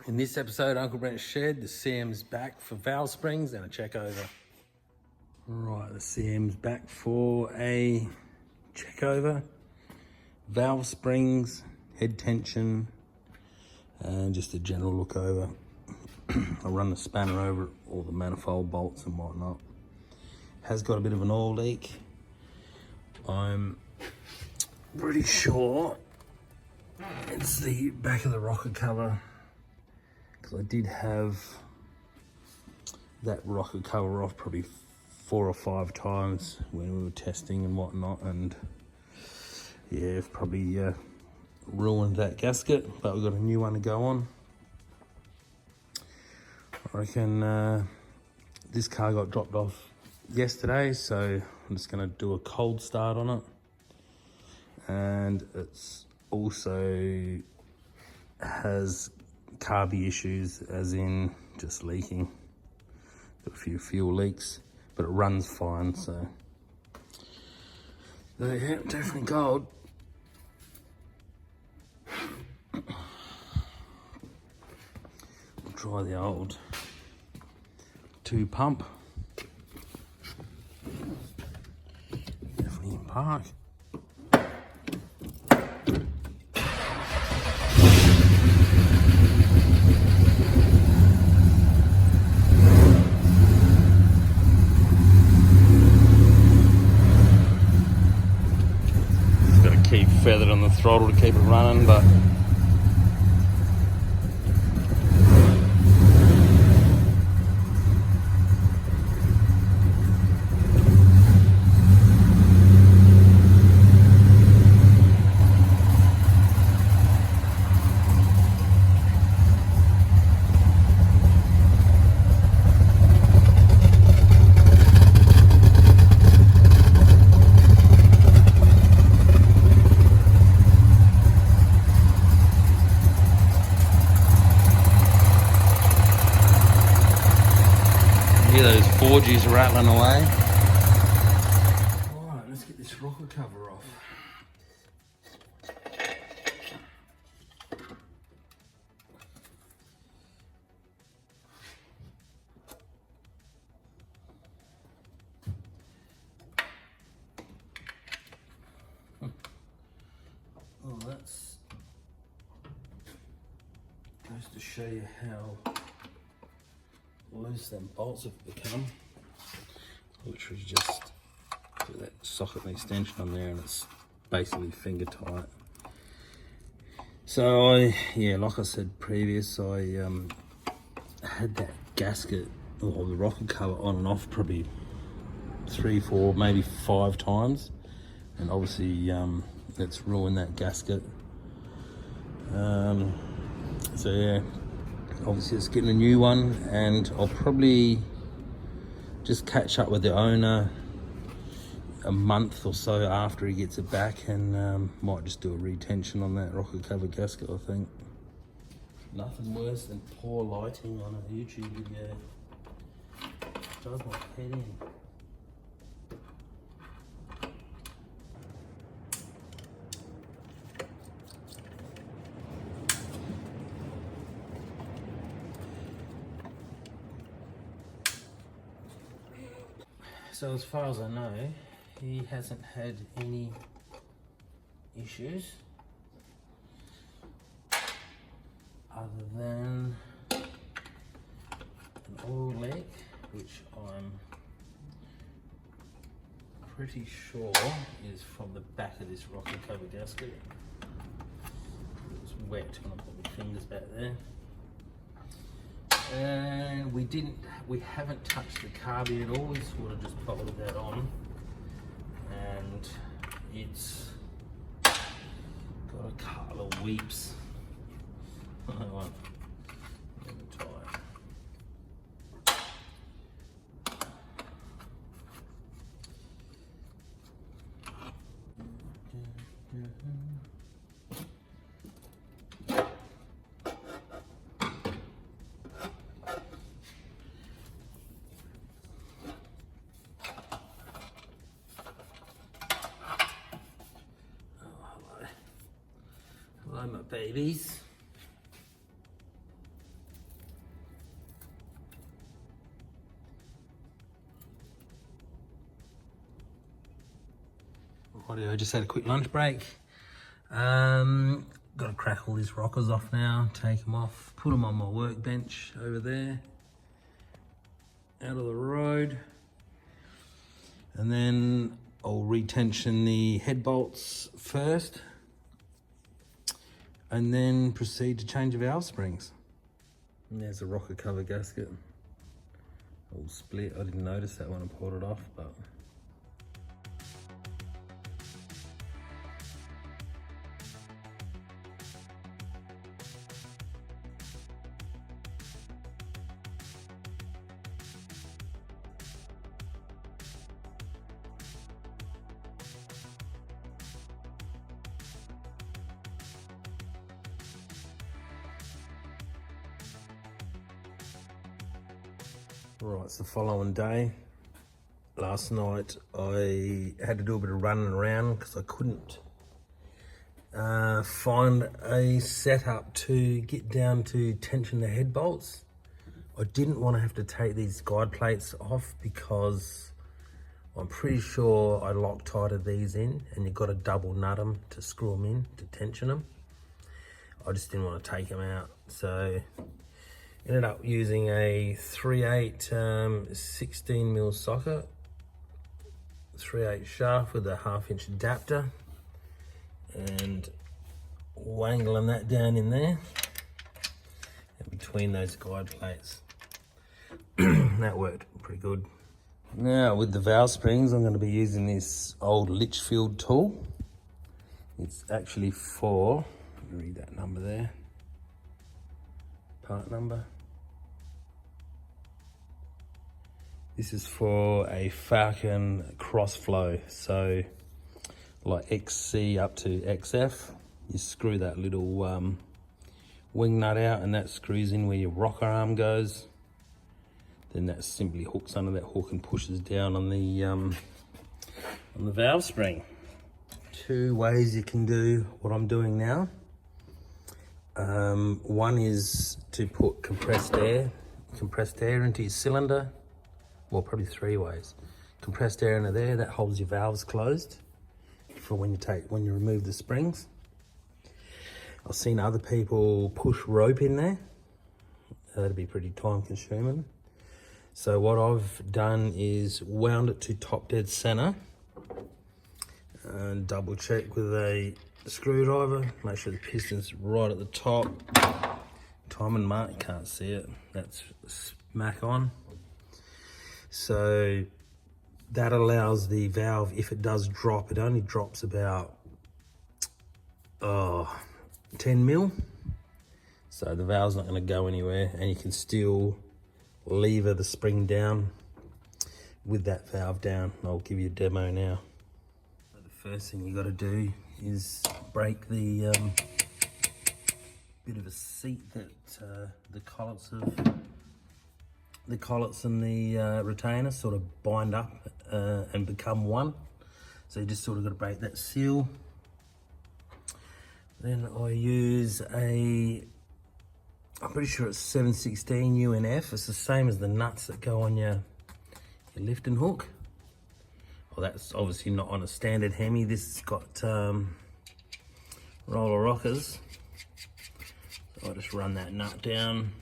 In this episode, Uncle Brent Shed, the CM's back for valve springs and a check over. Right, the CM's back for a check over. Valve springs, head tension, and just a general look over. I'll run the spanner over all the manifold bolts and whatnot. Has got a bit of an oil leak. I'm pretty sure it's the back of the rocker cover, because I did have that rocker cover off probably 4 or 5 times when we were testing and whatnot, and yeah, it's probably ruined that gasket, but we've got a new one to go on. I reckon this car got dropped off yesterday, so I'm just going to do a cold start on it. And it's also has carby issues, as in just leaking. Got a few fuel leaks, but it runs fine, so yeah, definitely gold. We'll try the old 2 pump. Definitely in park. Keep feathered on the throttle to keep it running, but those 4Gs rattling away. Alright, let's get this rocker cover off. Oh, that's goes to show you how loose them bolts have become. Literally just put that socket and extension on there and it's basically finger tight. So like I said previous, I had that gasket or the rocker cover on and off probably 3, 4, maybe 5 times, and obviously that's ruined that gasket. So yeah, obviously it's getting a new one, and I'll probably just catch up with the owner a month or so after he gets it back, and might just do a retension on that rocker cover gasket, I think. Nothing worse than poor lighting on a YouTube video. It does my head in. So as far as I know, he hasn't had any issues other than an oil leak, which I'm pretty sure is from the back of this rocker cover gasket. It was wet when I put my fingers back there. And we haven't touched the carby at all. We sort of just bolted that on, and it's got a couple of weeps. Hello, my babies. I just had a quick lunch break. Got to crack all these rockers off now, take them off, put them on my workbench over there, out of the road. And then I'll retension the head bolts first, and then proceed to change the valve springs. And there's a rocker cover gasket, all split. I didn't notice that when I pulled it off, but right, it's the following day. Last night I had to do a bit of running around because I couldn't find a setup to get down to tension the head bolts. I didn't want to have to take these guide plates off because I'm pretty sure I Loctited these in, and you've got to double nut them to screw them in to tension them. I just didn't want to take them out, so ended up using a 3/8 16mm socket, 3/8 shaft with a 1/2 inch adapter, and wangling that down in there and between those guide plates. That worked pretty good. Now with the valve springs, I'm going to be using this old Litchfield tool. It's actually for, let me read that number there, part number. This is for a Falcon cross flow, so like XC up to XF. You screw that little wing nut out, and that screws in where your rocker arm goes. Then that simply hooks under that hook and pushes down on the valve spring. Two ways you can do what I'm doing now. One is to put compressed air into your cylinder. Well, probably three ways. Compressed air into there, that holds your valves closed for when you remove the springs. I've seen other people push rope in there. That'd be pretty time consuming. So what I've done is wound it to top dead center and double check with a screwdriver, make sure the piston's right at the top. Timing mark, you can't see it, that's smack on. So that allows the valve, if it does drop, it only drops about 10 mil. So the valve's not going to go anywhere, and you can still lever the spring down with that valve down. I'll give you a demo now. So the first thing you got to do is break the bit of a seat that the collets and the retainer sort of bind up and become one. So you just sort of got to break that seal. Then I use I'm pretty sure it's 716 UNF. It's the same as the nuts that go on your lifting hook. Well, that's obviously not on a standard Hemi. This has got roller rockers. So I'll just run that nut down.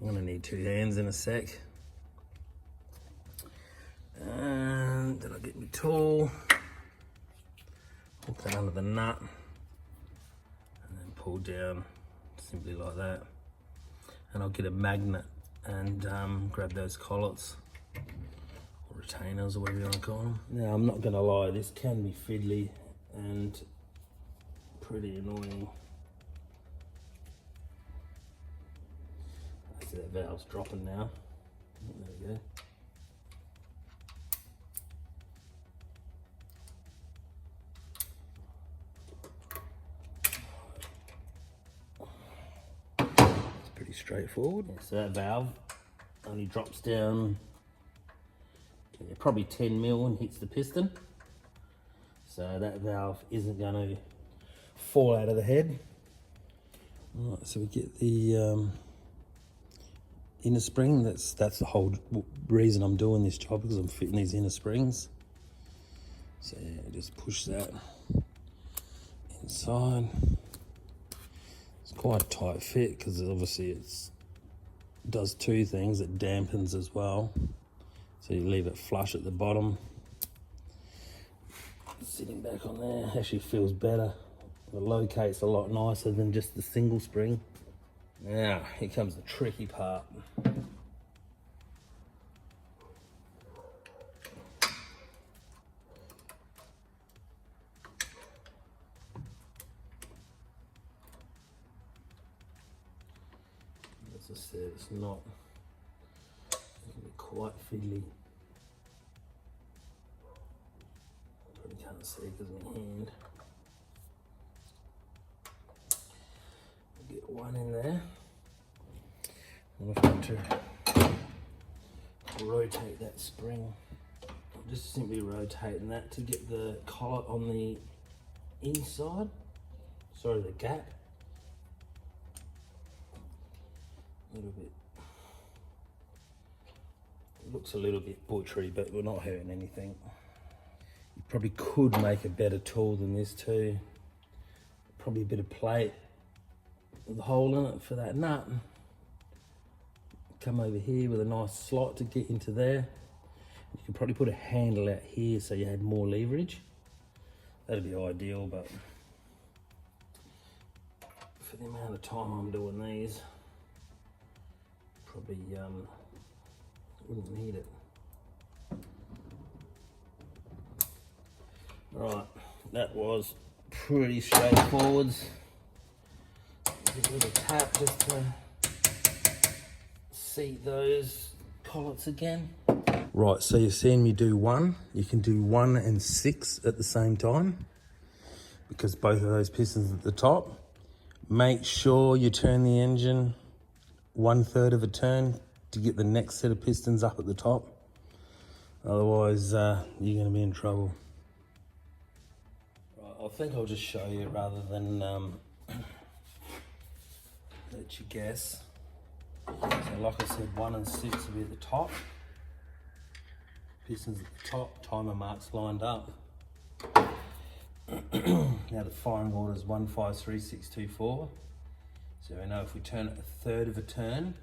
I'm gonna need two hands in a sec. And then I'll get my tool, hook that under the nut, and then pull down simply like that. And I'll get a magnet and grab those collets or retainers or whatever you want to call them. Now, I'm not gonna lie, this can be fiddly and pretty annoying. See, that valve's dropping now. There we go. It's pretty straightforward. So that valve only drops down probably 10 mil and hits the piston. So that valve isn't going to fall out of the head. All right, so we get the inner spring. That's the whole reason I'm doing this job, because I'm fitting these inner springs. So yeah, just push that inside. It's quite a tight fit because obviously it does two things. It dampens as well. So you leave it flush at the bottom. Sitting back on there actually feels better. The locate's a lot nicer than just the single spring. Now, here comes the tricky part. As I said, it's not quite fiddly. Probably can't see because of my hand. I'll get one in there. I'm going to rotate that spring. I'm just simply rotating that to get the collet on the inside. Sorry, the gap. A little bit. It looks a little bit butchery, but we're not hurting anything. You probably could make a better tool than this too. Probably a bit of plate with a hole in it for that nut. Come over here with a nice slot to get into there. You could probably put a handle out here so you had more leverage. That'd be ideal, but for the amount of time I'm doing these, probably wouldn't need it. Right, that was pretty straightforward. Give a little tap just to seat those collets again. Right, so you've seen me do one. You can do 1 and 6 at the same time because both of those pistons at the top. Make sure you turn the engine 1/3 of a turn to get the next set of pistons up at the top. Otherwise, you're going to be in trouble. Right, I think I'll just show you rather than let you guess. So like I said, 1 and 6 will be at the top. Pistons at the top, timer marks lined up. Now the firing order is 153624. So we know if we turn it 1/3 of a turn,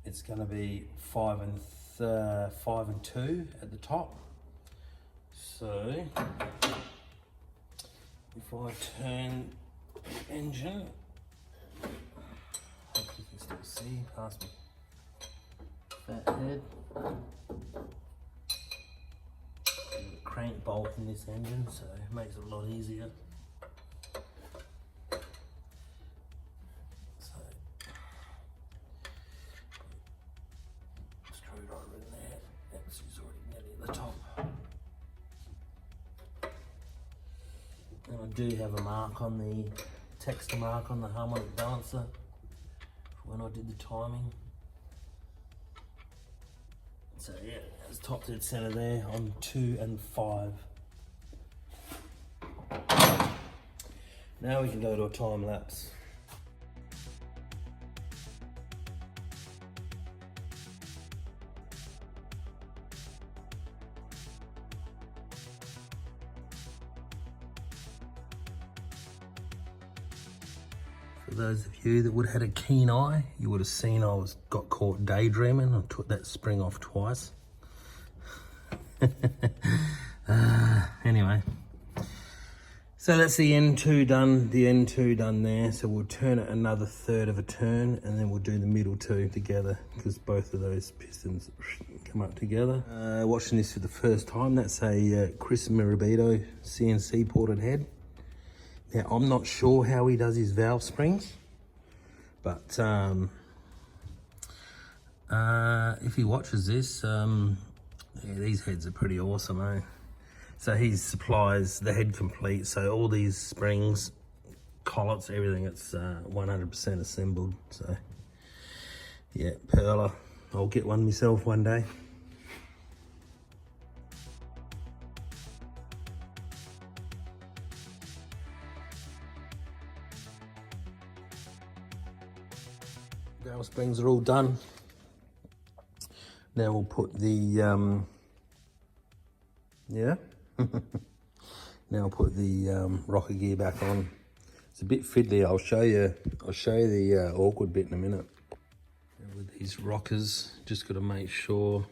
it's going to be 5 and 2 at the top. So if I turn the engine, hope you can still see past my fat head. Crank bolt in this engine, so it makes it a lot easier. So, screwdriver in there, that's already nearly at the top. And I do have a mark on the texture mark on the harmonic balancer when I did the timing. So yeah, it's top dead center there on 2 and 5. Now we can go to a time lapse. For those of you that would have had a keen eye, you would have seen got caught daydreaming. I took that spring off twice. Anyway, so that's the N2 done, there. So we'll turn it another 1/3 of a turn and then we'll do the middle two together because both of those pistons come up together. Watching this for the first time, that's a Chris Mirabito CNC ported head. Now, I'm not sure how he does his valve springs, but if he watches this, yeah, these heads are pretty awesome, eh? So he supplies the head complete, so all these springs, collets, everything, it's 100% assembled. So yeah, Perla, I'll get one myself one day. Valve springs are all done. Now we'll put the, yeah, Now I'll put the rocker gear back on. It's a bit fiddly. I'll show you the awkward bit in a minute. And with these rockers, just got to make sure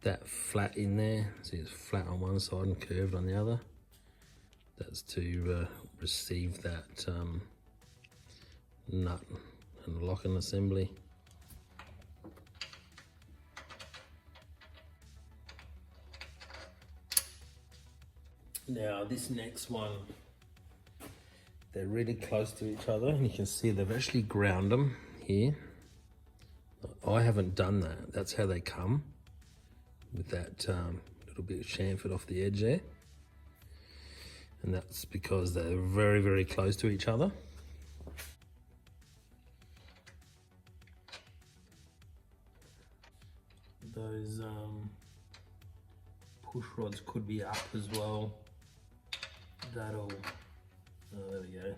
that flat in there. See, it's flat on one side and curved on the other. That's to receive that nut and locking assembly. Now this next one, they're really close to each other, and you can see they've actually ground them here. I haven't done that. That's how they come, with that little bit of chamfered off the edge there. And that's because they're very, very close to each other. Those push rods could be up as well. That'll, oh, there we go.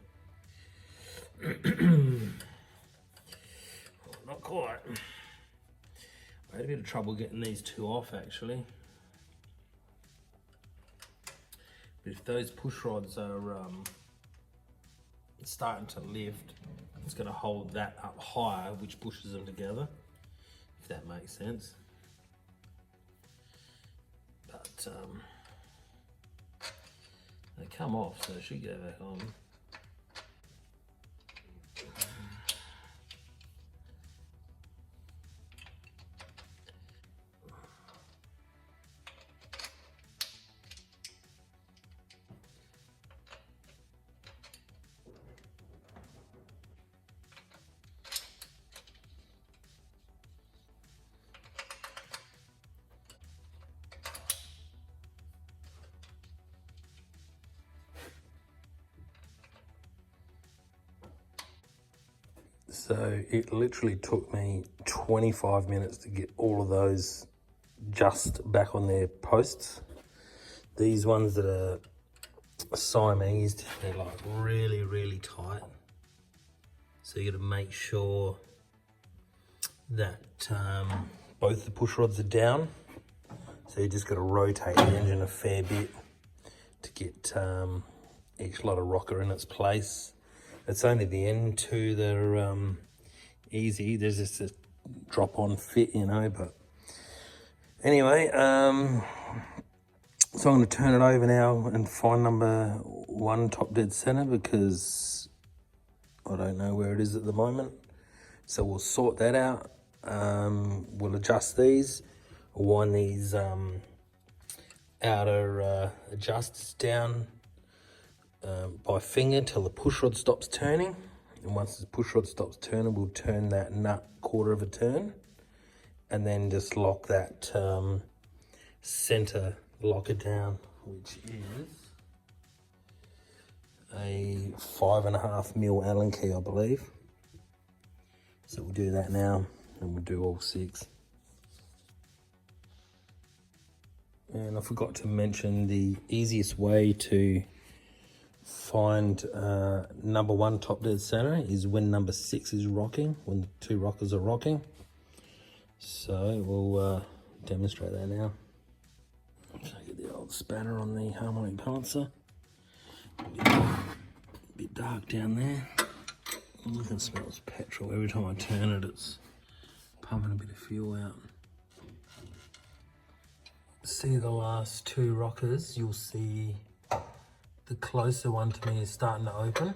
Oh, not quite. I had a bit of trouble getting these two off actually. But if those push rods are starting to lift, it's going to hold that up higher, which pushes them together, if that makes sense. But they come off, so it should go back on. So it literally took me 25 minutes to get all of those just back on their posts. These ones that are Siamese, they're like really, really tight. So you got to make sure that both the push rods are down. So you just got to rotate the engine a fair bit to get each lot of rocker in its place. It's only the end two that are easy. There's just a drop on fit, you know, but anyway, so I'm going to turn it over now and find number 1 top dead center, because I don't know where it is at the moment. So we'll sort that out. We'll adjust these, wind these outer adjusters down by finger till the push rod stops turning. And once the push rod stops turning, we'll turn that nut 1/4 of a turn, and then just lock that center locker down, which is a 5.5mm Allen key, I believe. So we'll do that now, and we'll do all 6. And I forgot to mention the easiest way to find number 1 top dead center is when number 6 is rocking, when the 2 rockers are rocking. So we'll demonstrate that now. Okay, get the old spanner on the harmonic balancer. A bit dark down there. I can smell it's petrol. Every time I turn it, it's pumping a bit of fuel out. See the last 2 rockers, you'll see the closer one to me is starting to open,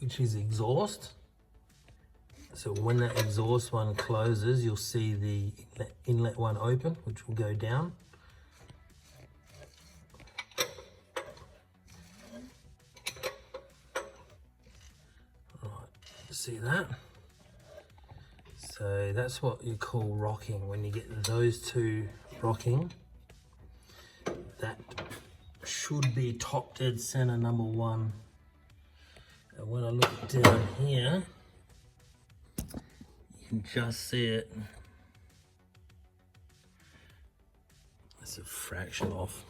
which is exhaust. So when that exhaust one closes, you'll see the inlet one open, which will go down. Right, see that? So that's what you call rocking. When you get those 2 rocking, that should be top dead center number 1. And when I look down here, you can just see it. It's a fraction off,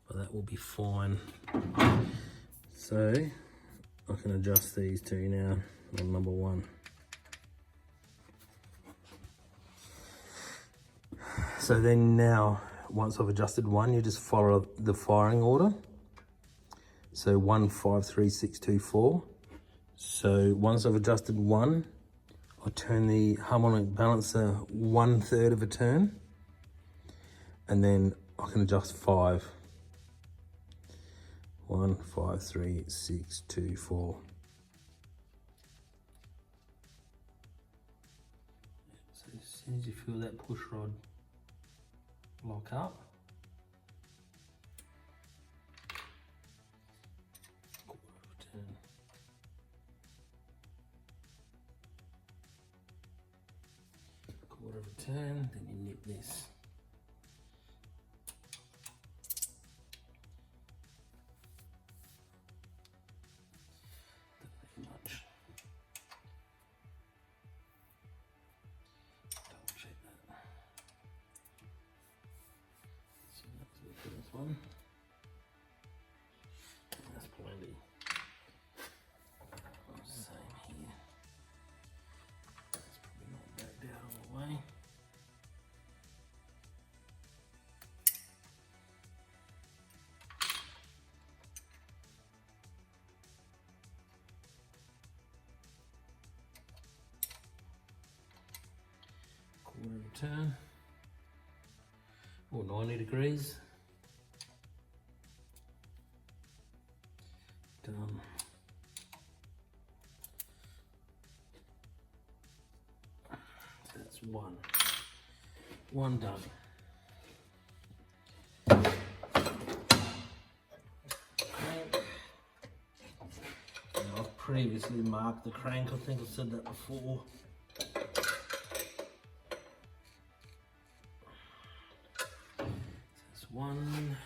but that will be fine. So I can adjust these 2 now on number 1. So then now, once I've adjusted one, you just follow the firing order. So 153624. So once I've adjusted one, I turn the harmonic balancer 1/3 of a turn, and then I can adjust 5. 1, 5, 3, 6, 2, 4. So as soon as you feel that push rod lock up, turn. Quarter of a turn, then you nip this. Don't make much. Double check that. So that's it for this one. And that's plenty. Same here. That's probably not backed out all the way. Quarter of a turn, or 90 degrees. Done. So that's one done. I've previously marked the crank, I think I said that before. That's 1,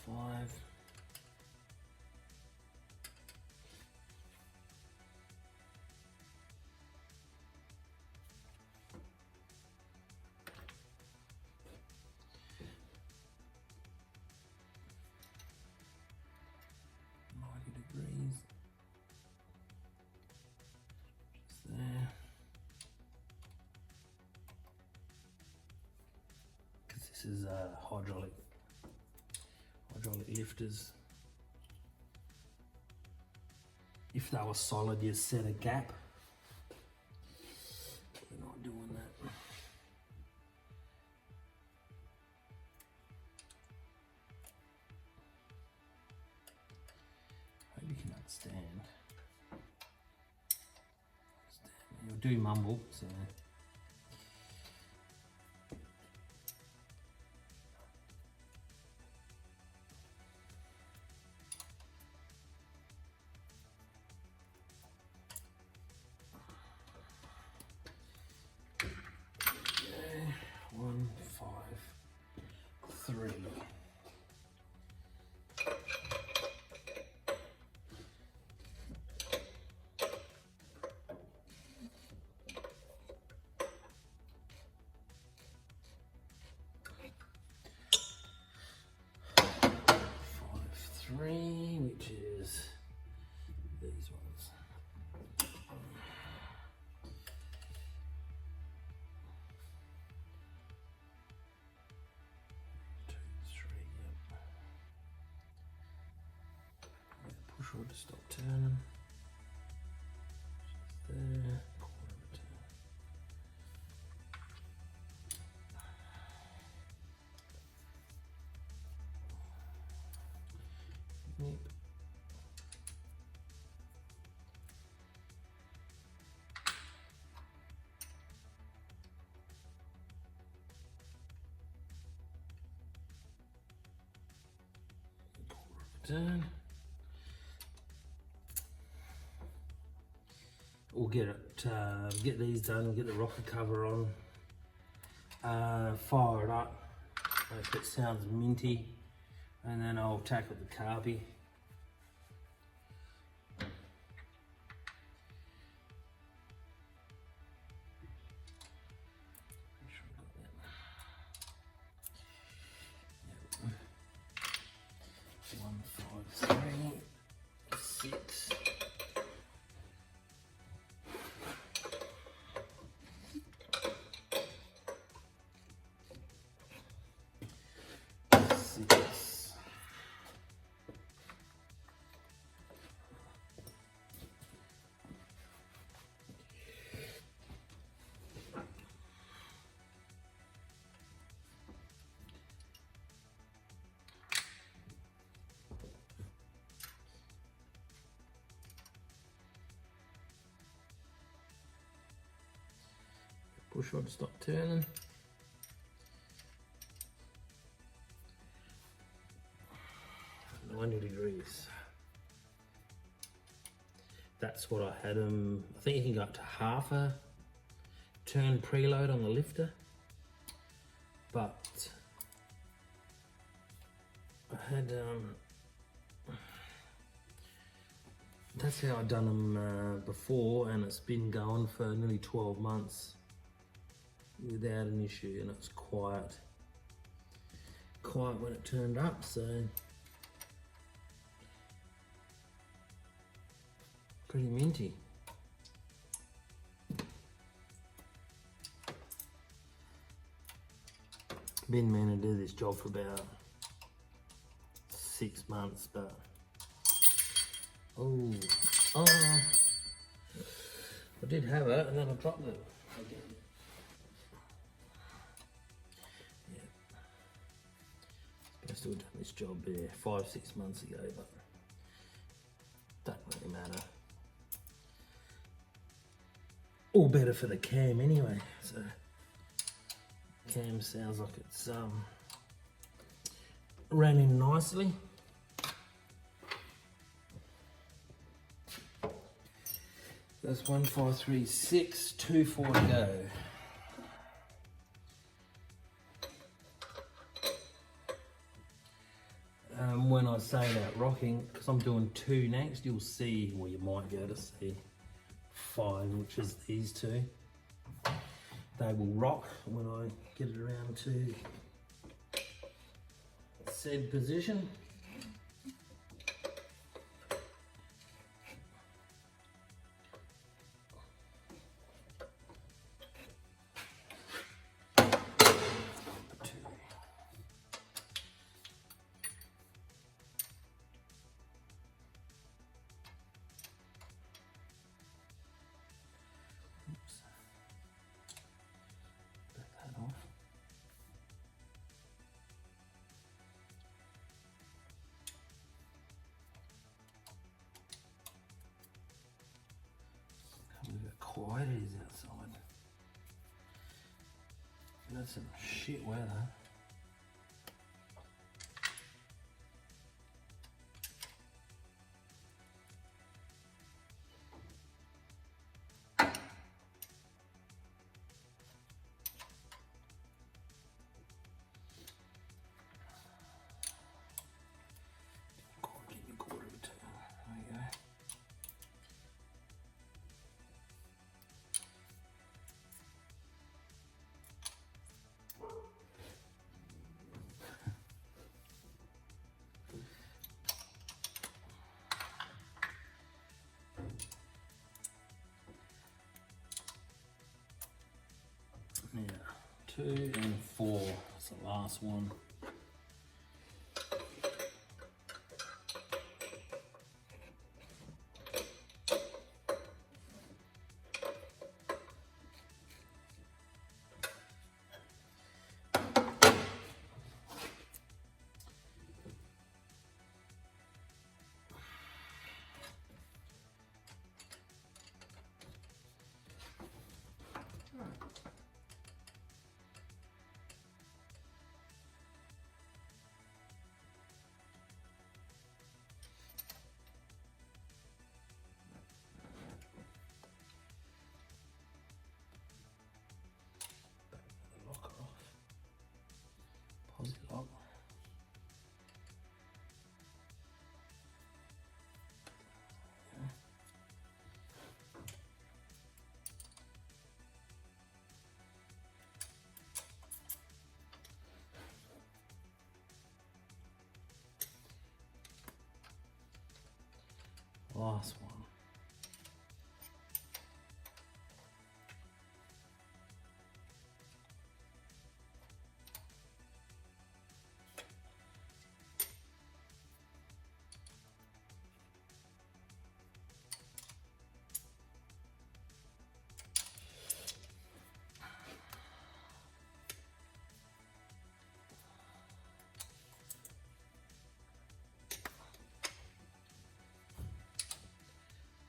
5, 90 degrees. Just there. Because this is hydraulic lifters. If they were solid, you'd set a gap. But we're not doing that. Hope you can understand. You'll do mumble, so. Okay, 1, 5, 3. Which is these ones. 2, 3, yep. Push rod to stop turning. Just there, quarter of a turn. Nip. Turn. We'll get these done, get the rocker cover on, fire it up, if it sounds minty, and then I'll tackle the carby. Make sure I got that. Yep. 1, 5, 3, 6. push rod to stop turning. 90 degrees. That's what I had them. I think you can go up to half a turn preload on the lifter, but I had that's how I'd done them before, and it's been going for nearly 12 months without an issue, and it's quiet when it turned up, so pretty minty. Been meaning to do this job for about 6 months, but I did have it and then I dropped it again. Yeah, supposed to have done this job 5-6 months ago, but doesn't really matter. All better for the cam anyway. So cam sounds like it's ran in nicely. That's 1, 5, 3, 6, 2, 4 to go. When I say that rocking, because I'm doing 2 next, you'll see, well, you might be able to see 5, which is these 2. They will rock when I get it around to said position. Quiet it is outside. That's some shit weather. Give me a quarter of a turn. There you go. Yeah, 2 and 4, that's the last one. Lock. Last one.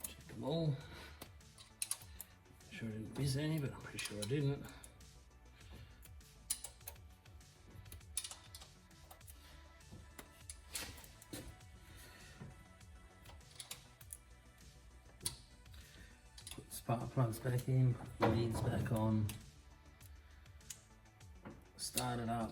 Check them all. Sure I didn't miss any, but I'm pretty sure I didn't. Spark plugs back in, put the leads back on, start it up.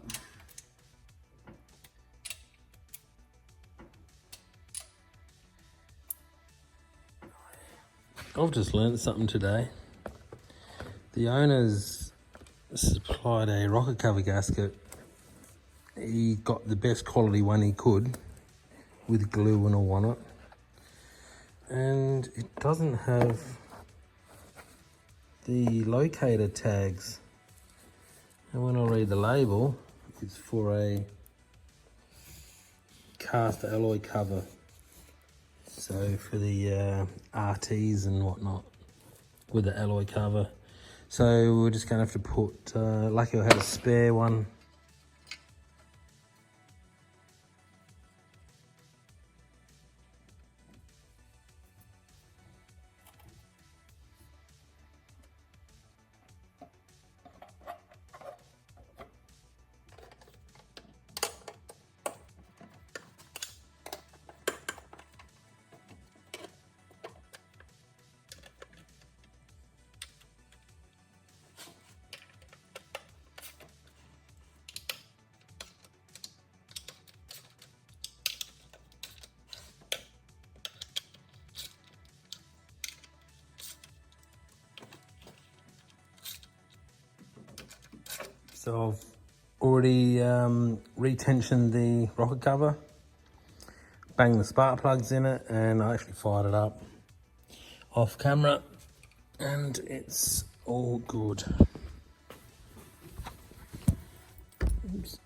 I've just learned something today. The owner's supplied a rocket cover gasket. He got the best quality one he could with glue and all on it. And it doesn't have the locator tags. And when I read the label, it's for a cast alloy cover. So for the RTs and whatnot with the alloy cover. So we're just gonna have to put, lucky I had a spare one. So I've already retensioned the rocket cover, banged the spark plugs in it, and I actually fired it up off camera, and it's all good. Oops.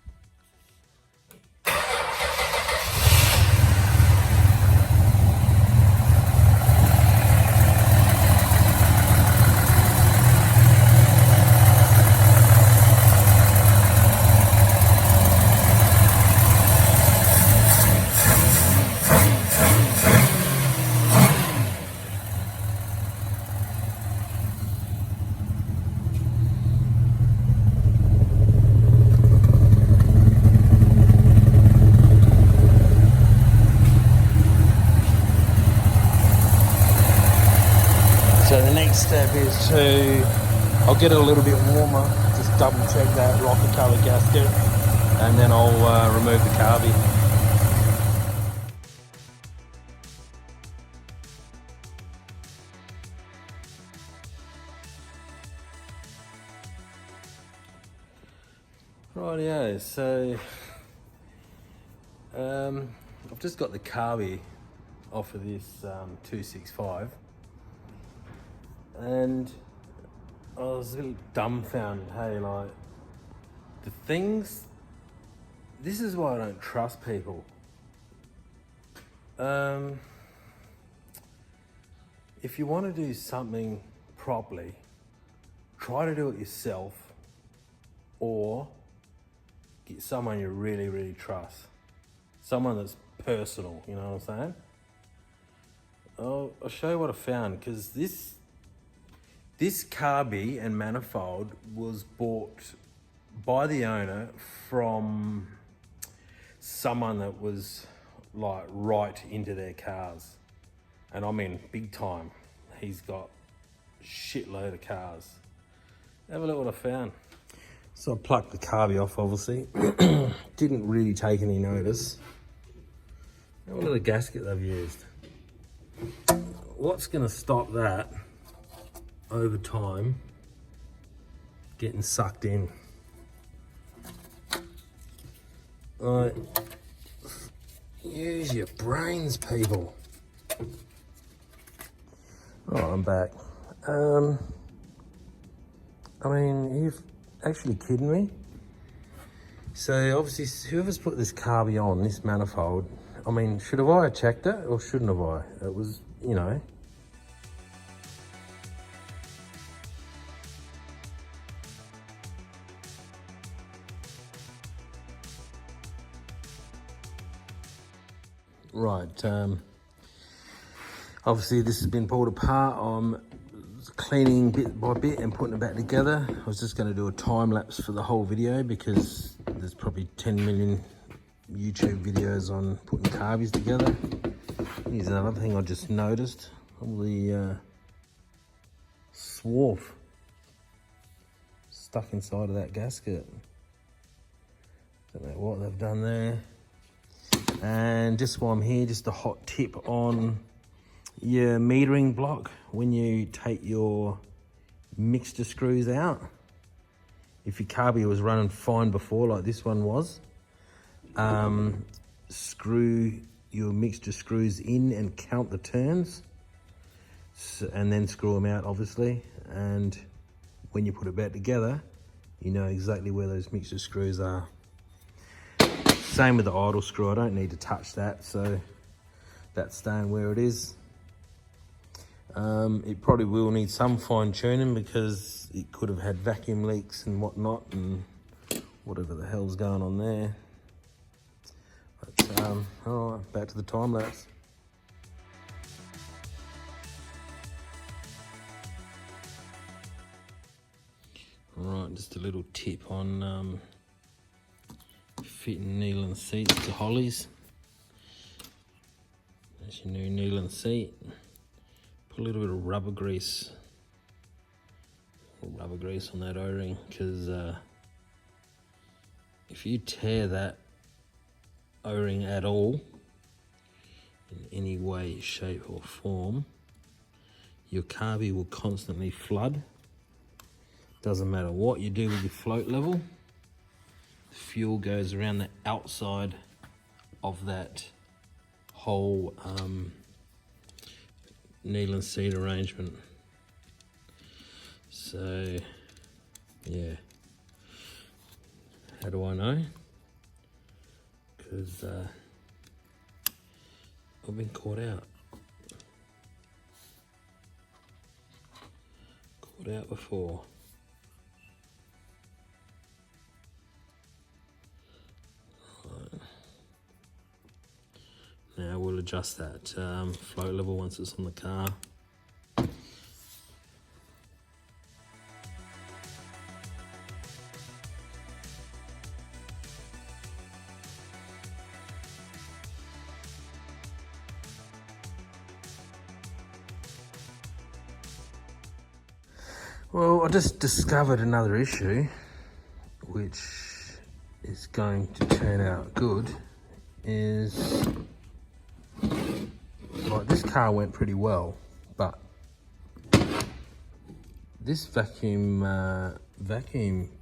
So the next step is I'll get it a little bit warmer, just double check that rocket cover gasket, and then I'll remove the carby. Rightio, so I've just got the carby off of this 265. And I was a little dumbfounded, hey, like, the things, this is why I don't trust people. If you want to do something properly, try to do it yourself, or get someone you really, really trust. Someone that's personal, you know what I'm saying? I'll show you what I found, because this carby and manifold was bought by the owner from someone that was like right into their cars. And I mean big time. He's got a shitload of cars. Have a look what I found. So I plucked the carby off, obviously. Didn't really take any notice. Have a look at the gasket they've used. What's gonna stop that over time getting sucked in? Right, use your brains, people. Right, I'm back. I mean, you're actually kidding me. So obviously, whoever's put this carby on, this manifold, I mean, should have I checked it or shouldn't have I? It was, you know. Right, obviously this has been pulled apart. I'm cleaning bit by bit and putting it back together. I was just going to do a time lapse for the whole video because there's probably 10 million YouTube videos on putting carbies together. Here's another thing I just noticed. All the swarf stuck inside of that gasket. Don't know what they've done there. And just while I'm here, just a hot tip on your metering block. When you take your mixture screws out, if your carburetor was running fine before, like this one was, screw your mixture screws in and count the turns, and then screw them out, obviously. And when you put it back together, you know exactly where those mixture screws are. Same with the idle screw. I don't need to touch that, so that's staying where it is. It probably will need some fine tuning because it could have had vacuum leaks and whatnot and whatever the hell's going on there. But all right, back to the time lapse. All right, just a little tip on fitting Neyland seats to Hollies. That's your new Neyland seat. Put a little bit of rubber grease on that O-ring, because if you tear that O-ring at all in any way, shape or form, your carby will constantly flood. Doesn't matter what you do with your float level, the fuel goes around the outside of that whole Neyland seat arrangement. So yeah, how do I know? Because I've been caught out before. Right. Now we'll adjust that float level once it's on the car. Well, I just discovered another issue, which is going to turn out good, is like this car went pretty well, but this vacuum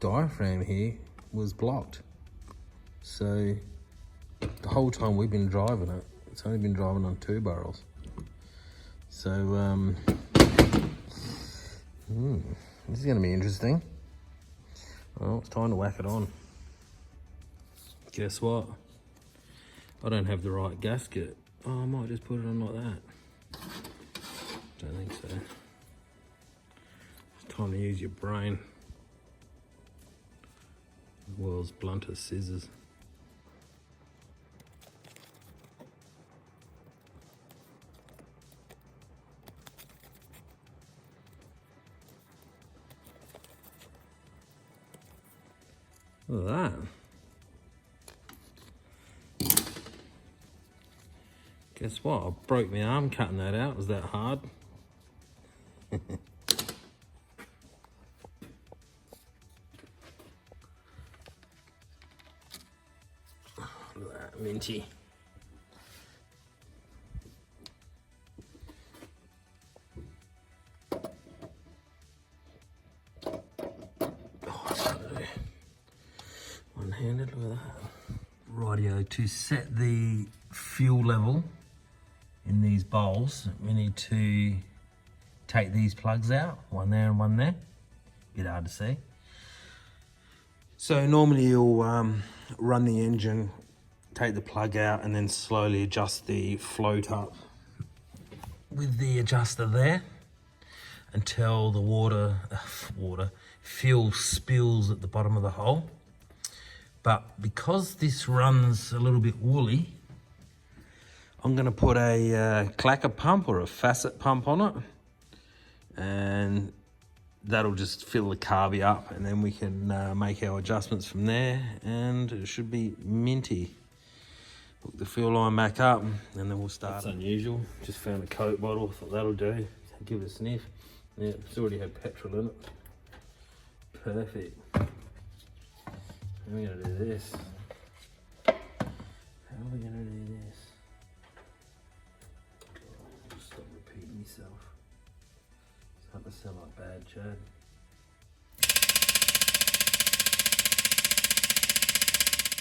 diaphragm here was blocked. So the whole time we've been driving it, it's only been driving on 2 barrels. So this is going to be interesting. Well, it's time to whack it on. Guess what? I don't have the right gasket. Oh, I might just put it on like that. Don't think so. It's time to use your brain. The world's bluntest scissors. Look at that. Guess what? I broke my arm cutting that out. Was that hard? Look at that, minty. One-handed, look at that. Rightio, to set the fuel level in these bowls, we need to take these plugs out, one there and one there. Bit hard to see. So normally you'll run the engine, take the plug out, and then slowly adjust the float up with the adjuster there until the fuel spills at the bottom of the hole. But because this runs a little bit woolly, I'm going to put a clacker pump or a facet pump on it, and that'll just fill the carby up, and then we can make our adjustments from there, and it should be minty. Hook the fuel line back up, and then we'll start. That's unusual. Just found a Coke bottle, thought that'll do. Give it a sniff. Yeah, it's already had petrol in it. Perfect. How are we going to do this? How are we going to do this? Oh, stop repeating myself. It's starting to sound like bad Chad.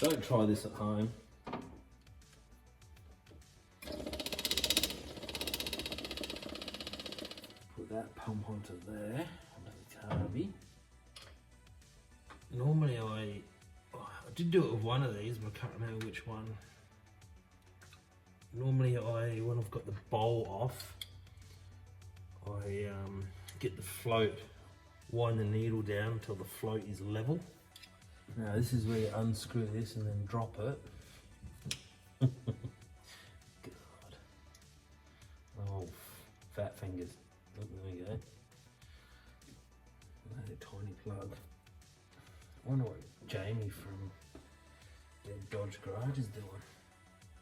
Don't try this at home. Put that pump onto there, onto the carby. Normally I did do it with one of these, but I can't remember which one. Normally when I've got the bowl off, I get the float, wind the needle down until the float is level. Now this is where you unscrew this and then drop it. God. Oh, fat fingers. Oh, there we go. Another tiny plug. I wonder what Jamie from the Dodge Garage is doing.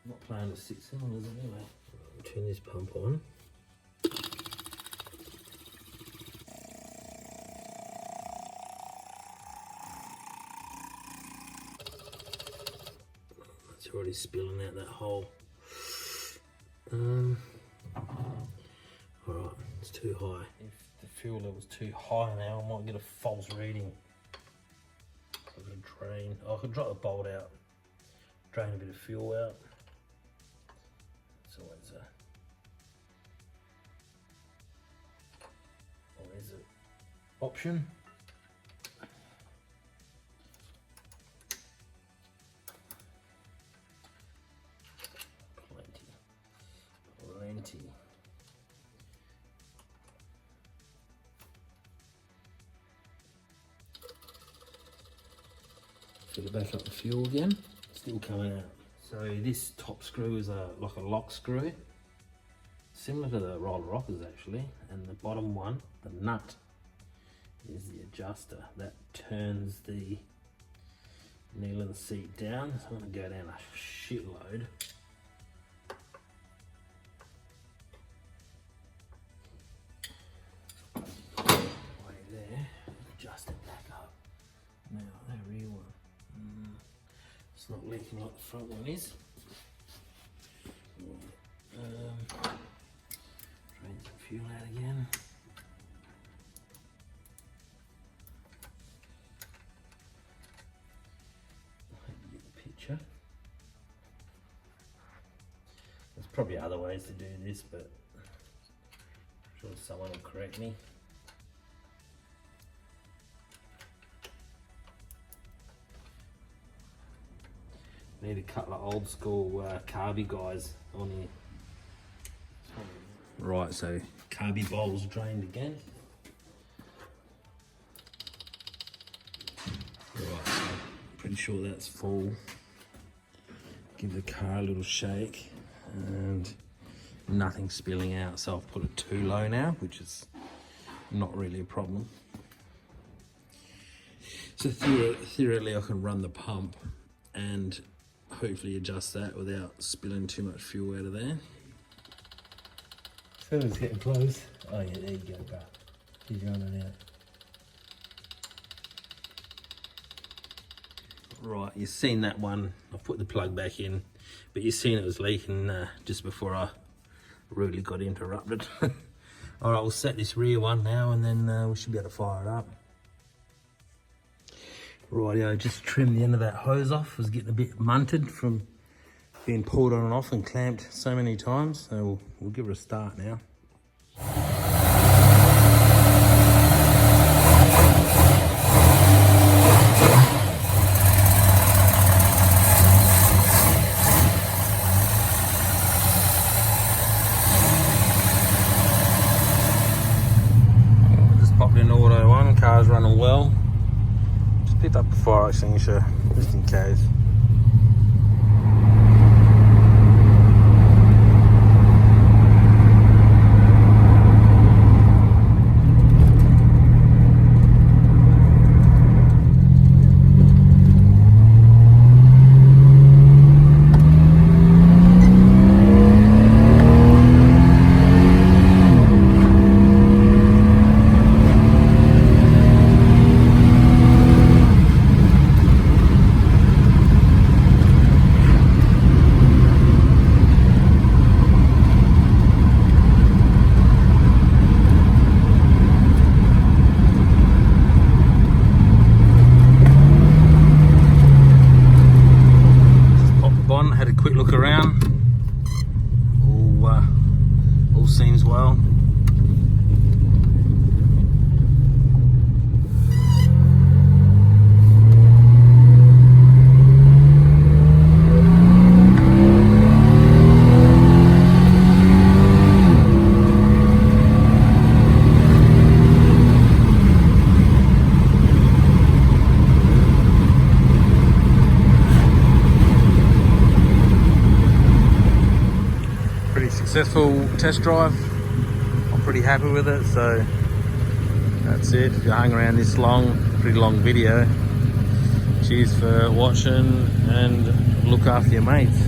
I'm not playing with 6 cylinders anyway. Right, turn this pump on. It's already spilling out that hole. Alright, it's too high. If the fuel level's too high now, I might get a false reading. I've got to drain. I could drop the bolt out, drain a bit of fuel out. It's always an option. Plenty. Fill it back up the fuel again. Still coming out. So this top screw is like a lock screw, similar to the roller rockers actually, and the bottom one, the nut, is the adjuster that turns the knee of the seat down. So I'm going to go down a shitload. Way there, adjust it back up. Now that rear one. It's not leaking like the front one is. Drain some fuel out again. I hope you get the picture. There's probably other ways to do this, but I'm sure someone will correct me. Need a couple of old school carby guys on here. Right, so carby bowl's drained again. Right, so pretty sure that's full. Give the car a little shake and nothing's spilling out. So I've put it too low now, which is not really a problem. So theoretically I can run the pump and hopefully adjust that without spilling too much fuel out of there. So it's getting close. Oh yeah, there you go, bro. He's running out. Right, you've seen that one. I've put the plug back in, but you've seen it was leaking just before I rudely got interrupted. All right, we'll set this rear one now and then we should be able to fire it up. Rightio, just trimmed the end of that hose off. It was getting a bit munted from being pulled on and off and clamped so many times. So we'll give it a start now. Just popped in auto one, car's running well. Picked up a fire extinguisher just in case. quick look around. All seems well. Successful test drive. I'm pretty happy with it, so that's it. If you hung around this long, pretty long video, cheers for watching and look after your mates.